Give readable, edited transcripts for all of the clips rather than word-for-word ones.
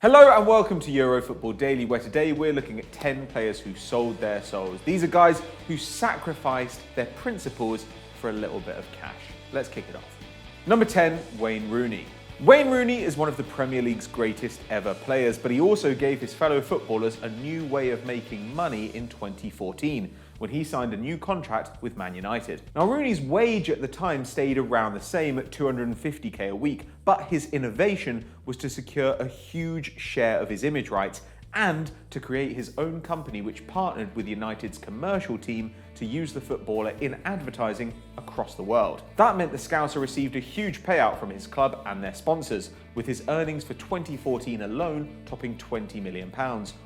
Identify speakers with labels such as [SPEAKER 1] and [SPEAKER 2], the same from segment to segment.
[SPEAKER 1] Hello and welcome to Euro Football Daily, where today we're looking at 10 players who sold their souls. These are guys who sacrificed their principles for a little bit of cash. Let's kick it off. Number 10, Wayne Rooney. Wayne Rooney is one of the Premier League's greatest ever players, but he also gave his fellow footballers a new way of making money in 2014, when he signed a new contract with Man United. Now, Rooney's wage at the time stayed around the same at $250k a week, but his innovation was to secure a huge share of his image rights and to create his own company which partnered with United's commercial team to use the footballer in advertising across the world. That meant the Scouser received a huge payout from his club and their sponsors, with his earnings for 2014 alone topping £20 million,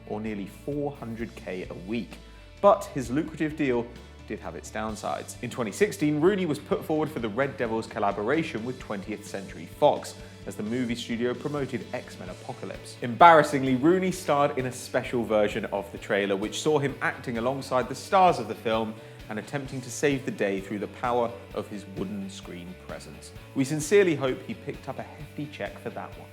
[SPEAKER 1] or nearly 400k a week. But his lucrative deal did have its downsides. In 2016, Rooney was put forward for the Red Devils collaboration with 20th Century Fox, as the movie studio promoted X-Men Apocalypse. Embarrassingly, Rooney starred in a special version of the trailer, which saw him acting alongside the stars of the film and attempting to save the day through the power of his wooden screen presence. We sincerely hope he picked up a hefty check for that one.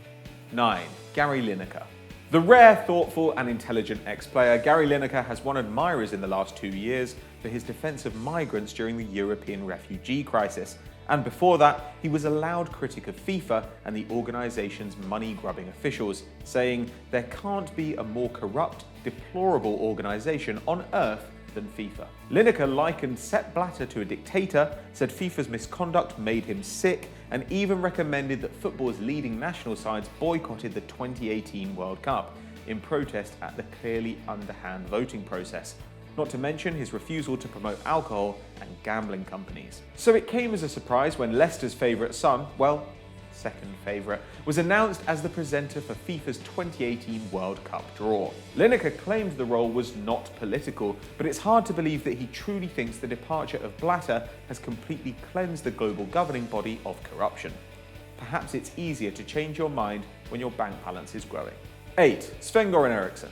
[SPEAKER 1] 9. Gary Lineker. The rare, thoughtful and intelligent ex-player, Gary Lineker has won admirers in the last 2 years for his defence of migrants during the European refugee crisis. And before that, he was a loud critic of FIFA and the organisation's money-grubbing officials, saying there can't be a more corrupt, deplorable organisation on earth than FIFA. Lineker likened Sepp Blatter to a dictator, said FIFA's misconduct made him sick, and even recommended that football's leading national sides boycotted the 2018 World Cup in protest at the clearly underhand voting process. Not to mention his refusal to promote alcohol and gambling companies. So it came as a surprise when Leicester's favourite son, well, second favourite, was announced as the presenter for FIFA's 2018 World Cup draw. Lineker claimed the role was not political, but it's hard to believe that he truly thinks the departure of Blatter has completely cleansed the global governing body of corruption. Perhaps it's easier to change your mind when your bank balance is growing. 8. Sven Eriksson.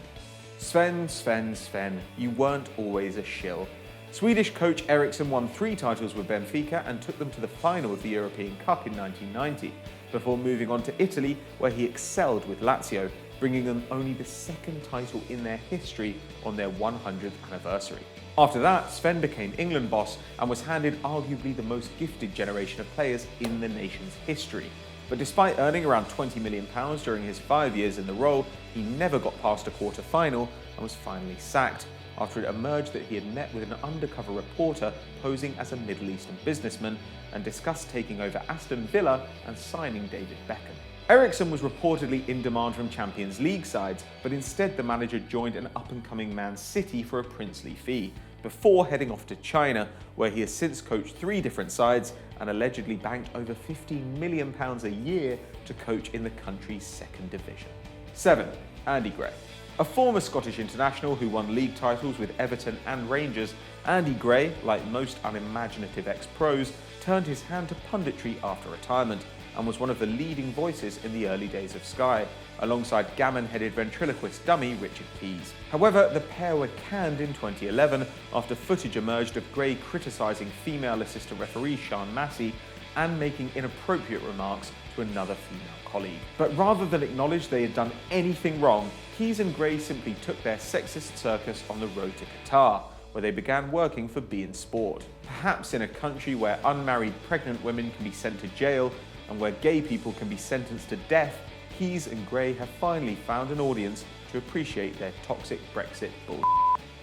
[SPEAKER 1] Sven, you weren't always a shill. Swedish coach Eriksson won 3 titles with Benfica and took them to the final of the European Cup in 1990, before moving on to Italy, where he excelled with Lazio, bringing them only the 2nd title in their history on their 100th anniversary. After that, Sven became England boss and was handed arguably the most gifted generation of players in the nation's history. But despite earning around £20 million during his 5 years in the role, he never got past a quarter-final and was finally sacked, after it emerged that he had met with an undercover reporter posing as a Middle Eastern businessman and discussed taking over Aston Villa and signing David Beckham. Eriksson was reportedly in demand from Champions League sides, but instead the manager joined an up-and-coming Man City for a princely fee, before heading off to China, where he has since coached 3 different sides and allegedly banked over £15 million a year to coach in the country's 2nd division. 7. Andy Gray. A former Scottish international who won league titles with Everton and Rangers, Andy Gray, like most unimaginative ex-pros, turned his hand to punditry after retirement and was one of the leading voices in the early days of Sky, alongside gammon-headed ventriloquist dummy Richard Keys. However, the pair were canned in 2011 after footage emerged of Gray criticising female assistant referee Sian Massey and making inappropriate remarks to another female colleague. But rather than acknowledge they had done anything wrong, Keys and Gray simply took their sexist circus on the road to Qatar, where they began working for beIN Sport. Perhaps in a country where unmarried pregnant women can be sent to jail and where gay people can be sentenced to death, Keys and Gray have finally found an audience to appreciate their toxic Brexit bull.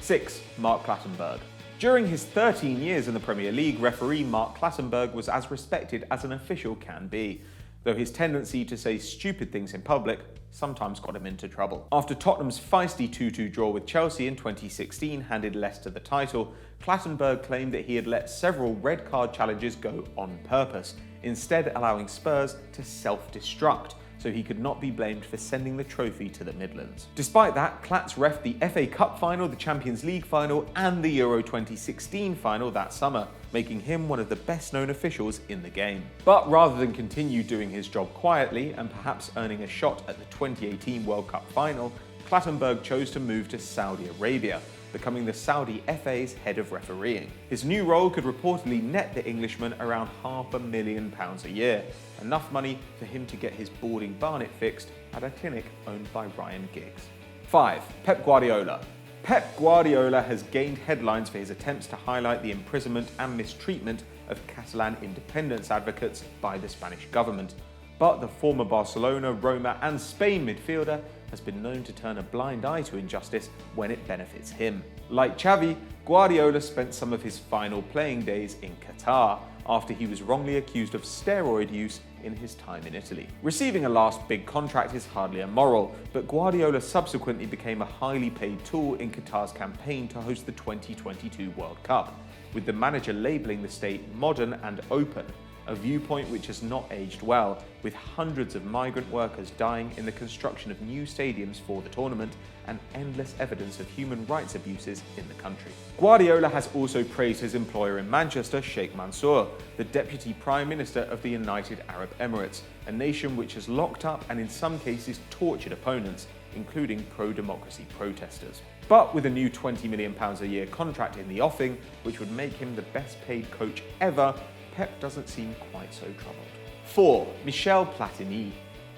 [SPEAKER 1] 6. Mark Clattenburg. During his 13 years in the Premier League, referee Mark Clattenburg was as respected as an official can be, though his tendency to say stupid things in public sometimes got him into trouble. After Tottenham's feisty 2-2 draw with Chelsea in 2016 handed Leicester the title, Clattenburg claimed that he had let several red card challenges go on purpose, instead allowing Spurs to self-destruct, so he could not be blamed for sending the trophy to the Midlands. Despite that, Clats reffed the FA Cup final, the Champions League final, and the Euro 2016 final that summer, making him one of the best-known officials in the game. But rather than continue doing his job quietly and perhaps earning a shot at the 2018 World Cup final, Clattenburg chose to move to Saudi Arabia, becoming the Saudi FA's head of refereeing. His new role could reportedly net the Englishman around £500,000 a year, enough money for him to get his boarding barnet fixed at a clinic owned by Ryan Giggs. 5. Pep Guardiola. Pep Guardiola has gained headlines for his attempts to highlight the imprisonment and mistreatment of Catalan independence advocates by the Spanish government. But the former Barcelona, Roma and Spain midfielder has been known to turn a blind eye to injustice when it benefits him. Like Xavi, Guardiola spent some of his final playing days in Qatar after he was wrongly accused of steroid use in his time in Italy. Receiving a last big contract is hardly immoral, but Guardiola subsequently became a highly paid tool in Qatar's campaign to host the 2022 World Cup, with the manager labelling the state modern and open, a viewpoint which has not aged well, with hundreds of migrant workers dying in the construction of new stadiums for the tournament and endless evidence of human rights abuses in the country. Guardiola has also praised his employer in Manchester, Sheikh Mansour, the Deputy Prime Minister of the United Arab Emirates, a nation which has locked up and in some cases tortured opponents, including pro-democracy protesters. But with a new £20 million a year contract in the offing, which would make him the best paid coach ever, Pep doesn't seem quite so troubled. 4. Michel Platini.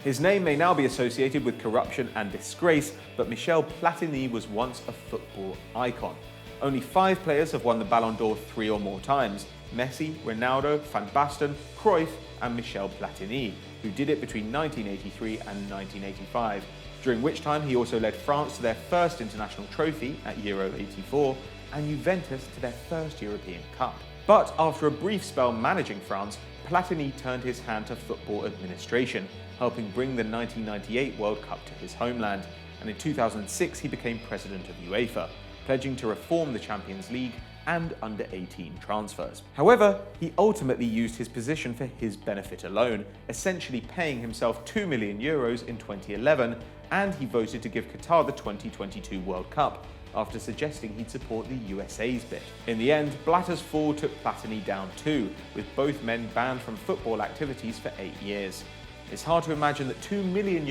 [SPEAKER 1] His name may now be associated with corruption and disgrace, but Michel Platini was once a football icon. Only 5 players have won the Ballon d'Or 3 or more times: Messi, Ronaldo, Van Basten, Cruyff and Michel Platini, who did it between 1983 and 1985, during which time he also led France to their first international trophy at Euro '84 and Juventus to their first European Cup. But after a brief spell managing France, Platini turned his hand to football administration, helping bring the 1998 World Cup to his homeland, and in 2006 he became president of UEFA, pledging to reform the Champions League and under-18 transfers. However, he ultimately used his position for his benefit alone, essentially paying himself €2 million in 2011, and he voted to give Qatar the 2022 World Cup, after suggesting he'd support the USA's bid. In the end, Blatter's fall took Platini down too, with both men banned from football activities for 8 years. It's hard to imagine that €2 million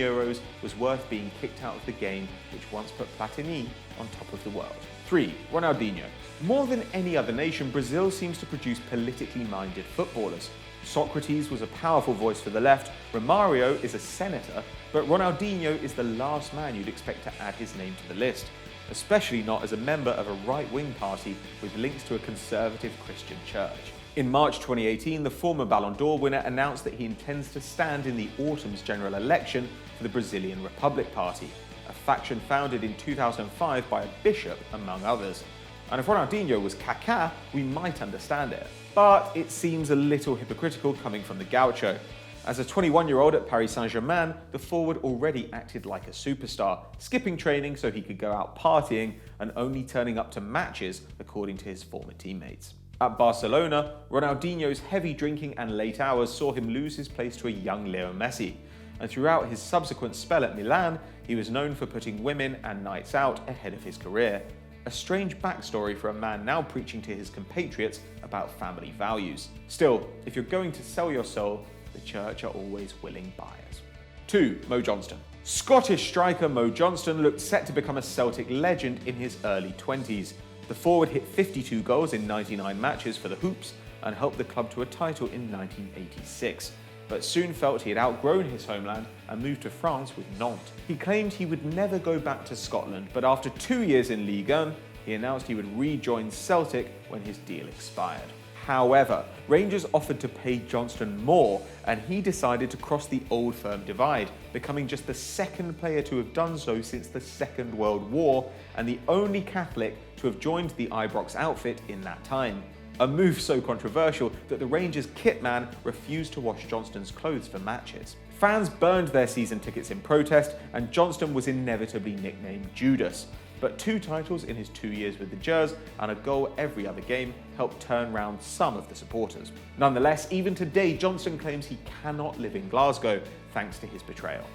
[SPEAKER 1] was worth being kicked out of the game, which once put Platini on top of the world. 3. Ronaldinho. More than any other nation, Brazil seems to produce politically minded footballers. Socrates was a powerful voice for the left, Romario is a senator, but Ronaldinho is the last man you'd expect to add his name to the list, especially not as a member of a right-wing party with links to a conservative Christian church. In March 2018, the former Ballon d'Or winner announced that he intends to stand in the autumn's general election for the Brazilian Republic Party, a faction founded in 2005 by a bishop, among others. And if Ronaldinho was Kaká, we might understand it. But it seems a little hypocritical coming from the Gaucho. As a 21-year-old at Paris Saint-Germain, the forward already acted like a superstar, skipping training so he could go out partying and only turning up to matches, according to his former teammates. At Barcelona, Ronaldinho's heavy drinking and late hours saw him lose his place to a young Leo Messi, and throughout his subsequent spell at Milan, he was known for putting women and nights out ahead of his career. A strange backstory for a man now preaching to his compatriots about family values. Still, if you're going to sell your soul, the church are always willing buyers. 2. Mo Johnston. Scottish striker Mo Johnston looked set to become a Celtic legend in his early 20s. The forward hit 52 goals in 99 matches for the Hoops and helped the club to a title in 1986, but soon felt he had outgrown his homeland and moved to France with Nantes. He claimed he would never go back to Scotland, but after 2 years in Ligue 1, he announced he would rejoin Celtic when his deal expired. However, Rangers offered to pay Johnston more, and he decided to cross the old firm divide, becoming just the second player to have done so since the Second World War, and the only Catholic to have joined the Ibrox outfit in that time. A move so controversial that the Rangers kitman refused to wash Johnston's clothes for matches. Fans burned their season tickets in protest, and Johnston was inevitably nicknamed Judas. But 2 titles in his 2 years with the Gers and a goal every other game helped turn round some of the supporters. Nonetheless, even today, Johnston claims he cannot live in Glasgow thanks to his betrayal.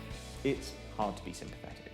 [SPEAKER 1] It's hard to be sympathetic.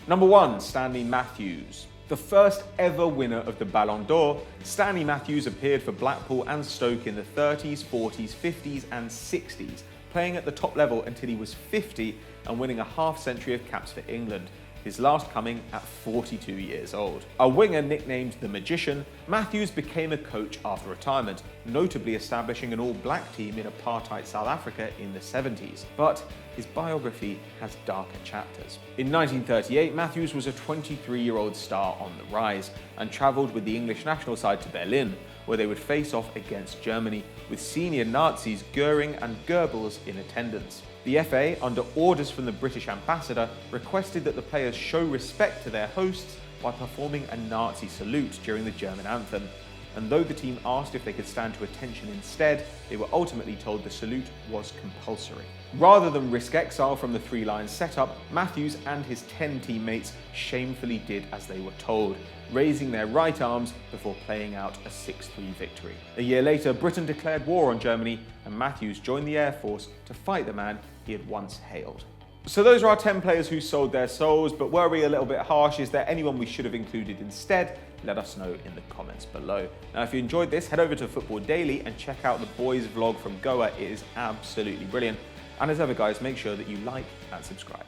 [SPEAKER 1] Number 1. Stanley Matthews. The first ever winner of the Ballon d'Or, Stanley Matthews appeared for Blackpool and Stoke in the 30s, 40s, 50s and 60s, playing at the top level until he was 50 and winning a half-century of caps for England. his last coming at 42 years old. A winger nicknamed the Magician, Matthews became a coach after retirement, notably establishing an all-black team in apartheid South Africa in the 70s. But his biography has darker chapters. In 1938, Matthews was a 23-year-old star on the rise and travelled with the English national side to Berlin, where they would face off against Germany, with senior Nazis Göran and Goebbels in attendance. The FA, under orders from the British ambassador, requested that the players show respect to their hosts by performing a Nazi salute during the German anthem. And though the team asked if they could stand to attention instead, they were ultimately told the salute was compulsory. Rather than risk exile from the Three Lions setup, Matthews and his 10 teammates shamefully did as they were told, raising their right arms before playing out a 6-3 victory. A year later, Britain declared war on Germany, and Matthews joined the Air Force to fight the man he had once hailed. So those are our 10 players who sold their souls, but were we a little bit harsh? Is there anyone we should have included instead? Let us know in the comments below. Now, if you enjoyed this, head over to Football Daily and check out the boys vlog from Goa. It is absolutely brilliant. And as ever, guys, make sure that you like and subscribe.